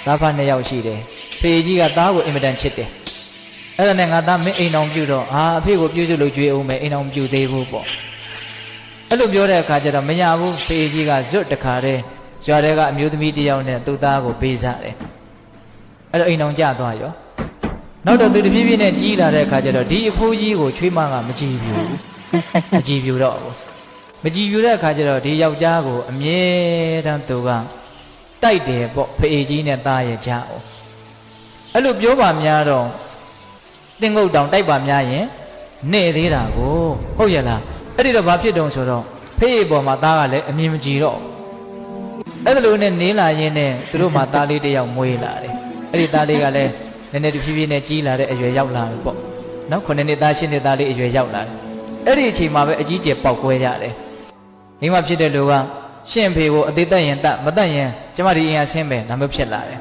သားဖနှစ်ယောက်ရှိတယ်ဖေကြီးကသားကိုအင်မတန်ချစ်တယ်အဲ့ဒါနဲ့ငါသားမင်းအိမ်အောင်ပြုတော့အဖေကိုပြုစုလို့ကြွေးအောင်မယ်အိမ်အောင်ပြုသေးဘူးပေါ့အဲ့လိုပြောတဲ့အခါကျတော့မရဘူးဖေကြီးကဇွတ်တခါတည်းရွာထဲကအမျိုးသမီးတစ်ယောက်နဲ့သူ့သားကိုပေးစားတယ်အဲ့တော့အိမ်အောင်ကြသွားရောနောက်တော့သူတဖြည်းဖြည်းနဲ့ကြီးလာတဲ့အခါကျတော့ဒီအဖိုးကြီးကိုချွေးမကမကြည့်ဘူးမကြည့်ပြတော့ဘူးမကြည့်ပြတဲ့အခါကျတော့ဒီယောက်ျားကိုအမြဲတမ်းသူကတိုက်တယ်ပေါ့ဖေကြီးနဲ့သားရဲ့ကြားအောင်အဲ့လိုပြောပါများတော့တင်းငုတ်တောင်တိုက်ပါများရင်နေသေးတာကိုဟုတ်ရဲ့လားအဲ့ဒီတော့ဘာဖြစ်တုံးဆိုတော့ဖေးပေါ်မှာသားကလည်းအမြင်မကြည့်တော့အဲ့ဒါလိုနဲ့နေလာရင်းနဲ့သူတို့မှသားလေးတစ်ယောက်မွေးလာတယ်အဲ့ဒီသားလေးကလည်းနည်းနည်းတဖြည်းဖြည်းနဲ့ကြီးလာတဲ့အရွယ်ရောက်လာပြီပေါ့နော်9နှစ်သား10နှစ်သားလေးအရွယ်ရောက်လာတယ်အဲ့ဒီအချိန်မှာပဲအကြီးကျယ်ပေါက်ကွဲကြတယ်မိမဖြစ်တဲ့လူကရှင့်ဖေကိုအသေးသက်ရင်တတ်မတတ်ရင်ကျမဒီအင်အားဆင်းပဲဒါမျိုးဖြစ်လာတယ်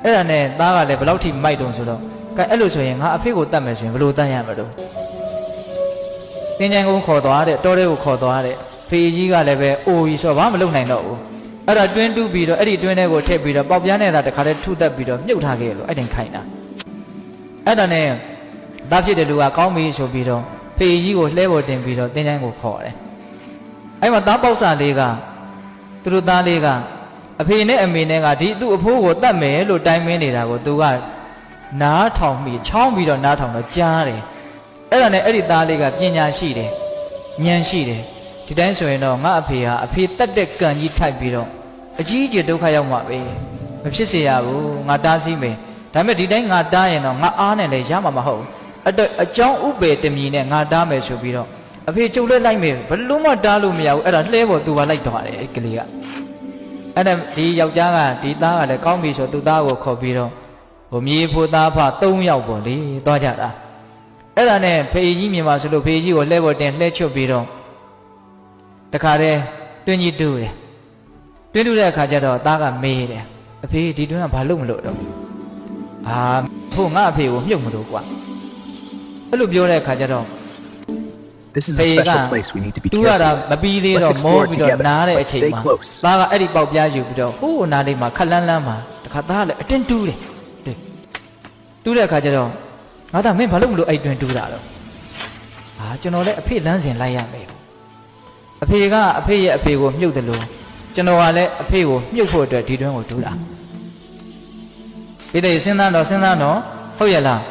အဲ့ဒါနဲ့သားကလည်းဘယ်လောက်ထိမိုက်တုံဆိုတော့ကဲအဲ့လိုဆိုရင်ငါအဖေကိုတတ်မယ်ဆိုရင်ဘယ်လိုတတ်ရမလို့တင်းချိုင်ကုန်းခေါ်သွားတဲ့တောထဲကိုခေါ်သွားတဲ့ဖေကြီးကလည်းပဲအိုကြီးဆိုတော့ဘာမှမလုပ်နိုင်တော့ဘူးအဲ့ဒါတွင်းတူးပြီးတော့အဲ့ဒီတွင်းထဲကိုထည့်ပြီးတော့ပေါက်ပြားနေတာတခါတည်းထုတက်ပြီးတော့မြုပ်ထားခဲ့လို့အဲ့တိုင်ခိုင်းတာအဲ့ဒါနဲ့သားဖြစ်တဲ့လူကကောင်းပြီဆိုပြီးတော့ဖေကြီးကိုလှဲပေါ်တင်ပြီးတော့တင်းချိုင်ကိုခေါ်တယ်အဲ့မှာသားပေါက်စာလေးကသူတို့သားလေးကအဖေနဲ့အမေနဲ့ကဒီသူ့အဖိုးကိုတတ်မယ်လို့တိုင်မင်းနေတာကိုသူကနားထောင်ပြီးချောင်းပြီးတော့နားထောင်တော့ကြားတယ်အဲ့ဒါနဲ့အဲ့ဒီသားလေးကပညာရှိတယ်ဉာဏ်ရှိတယ်ဒီတိုင်းဆိုရင်တော့ငါအဖေဟာအဖေတတ်တဲ့ကံကြီးထိုက်ပြီးတော့အကြီးအကျယ်ဒုက္ခရောက်မှာပဲမဖြစ်စေရဘူးငါတားဆီးမယ်ဒါပေမဲ့ဒီတိုင်းငါတားရင်တော့ငါအားနဲ့လည်းရမှာမဟုတ်ဘူးအကြောင်းဥပေတမီနဲ့ငါတားမယ်ဆိုပြီးတော့အဖေကျုပ်လည်းလိုက်မယ်ဘယ်လုံးမတားလို့မရဘူးအဲ့ဒါလှဲပေါ်သူကလိုက်သွားတယ်အဲ့ကလေးကအဲ့ဒါဒီယောက်ျားကဒီသားကလည်းကောင်းပြီဆိုသူ့သားကိုခေါ်ပြီးတော့ဟိုမြေဖို့သားဖ3ယောက်ပေါ့လေသွားကြတာအဲ့ဒါနဲ့ဖေကြီးမြင်ပါဆိုလို့ဖေကြီးကိုလှဲပေါ်တင်လှဲချွတ်ပြီးတော့တခါတည်းတွင်းကြီးတူးတယ်တွင်းတူးတဲ့အခါကျတော့သားကမေးတယ်အဖေဒီတွင်းကဘာလို့မလို့တော့ဖို့ငါအဖေကိုမြုပ်မလို့ကွာအဲ့လိုပြောတဲ့အခါကျတော့This is a special place we need to be careful. တူရတာမပြီးသေးတော့မောပြီးတော့နားတဲ့အချိန်မှာသားကအဲ့ဒီပေါက်ပြားယူပြီးတော့ဟိုးနားလေးမှာခက်လန်းလန်းမှာတခါသားကလည်းအတင်းတူးတယ်တူးတဲ့အခါကျတော့ငါသားမင်းဘာလို့မလို့အဲ့တွင်တူးတာတော့ကျွန်တော်လည်းအဖေလမ်းစဉ်လိုက်ရမယ်အဖေကအဖေရဲ့အဖေကိုမြုပ်တယ်လို့ကျွန်တော်ကလည်းအဖေကိုမြုပ်ဖို့အတွက်ဒီတွင်ကိုတူးတာဒီတဲ့စဉ်းစားတော့ဟုတ်ရဲ့လား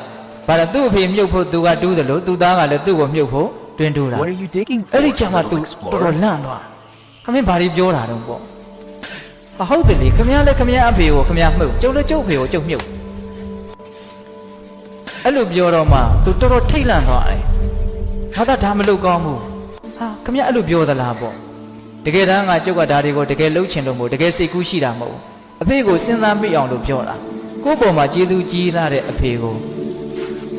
ဘာလဲသူ့အဖေမြုပ်ဖို့သူကတူးတယ်လို့သူ့သားကလည်းသူ့ကိုမြုပ်ဖို့တွင်တူးတာအဲ့ဒီချက်မှသူတော်တော်လန့်သွားခမင်းဘာတွေပြောတာတော့ပေါ့ဟုတ်တယ်လေခမင်းလည်းခမင်းအဖေကိုခမင်းမှုတ်ကျုပ်လည်းကျုပ်ဖေကိုကျုပ်မြုပ်အဲ့လိုပြောတော့မှသူတော်တော်ထိတ်လန့်သွားတယ်ငါသားဒါမလုပ်ကောင်းဘူးခမင်းအဲ့လိုပြောသလားပေါ့တကယ်တမ်းငါကျုပ်ကဒါတွေကိုတကယ်လှုပ်ချင်လို့မို့တကယ်စိတ်ကူးရှိတာမဟုတ်အဖေကိုစဉ်းစားမိအောင်လို့ပြောတာကိုယ့်ပေါ်မှာကျေးဇူးကြီးလာတဲ့အဖေကို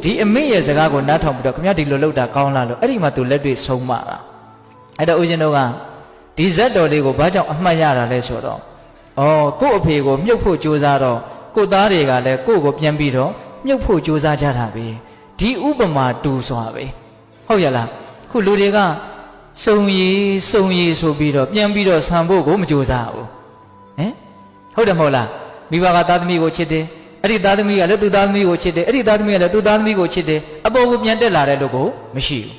ဒီအမေရဲ့စကားကိုနားထောင်ပြီးတော့ခင်ဗျားဒီလိုလုပ်တာကောင်းလားလို့အဲ့ဒီမှာသူလက်တွေ့ဆုံးမတာအဲ့တော့ဦးဇင်းတို့ကဒီဇက်တော်လေးကိုဘာကြောင့်အမှတ်ရတာလဲဆိုတော့ကို့အဖေကိုမြုပ်ဖို့ကြိုးစားတော့ကို့သားတွေကလည်းကို့ကိုပြန်ပြီးတော့မြုပ်ဖို့ကြိုးစားကြတာပဲဒီဥပမာတူစွာပဲဟုတ်ရလားခုလူတွေကစုံရည်ဆိုပြီးတော့ပြန်ပြီးတော့ဆံဖို့ကိုမကြိုးစားဘူးဟုတ်တယ်မဟုတ်လားမိဘကသားသမီးကိုချစ်တယ်အဲ့ဒီသားသမီးကလည်းသူ့သားသမီးကိုချစ်တယ်အဲ့ဒီသားသမီးကလည်းသူ့သားသမီးကိုချစ်တယ်အပေါ်ကိုပြန်တက်လာတဲ့လူကိုမရှိဘူး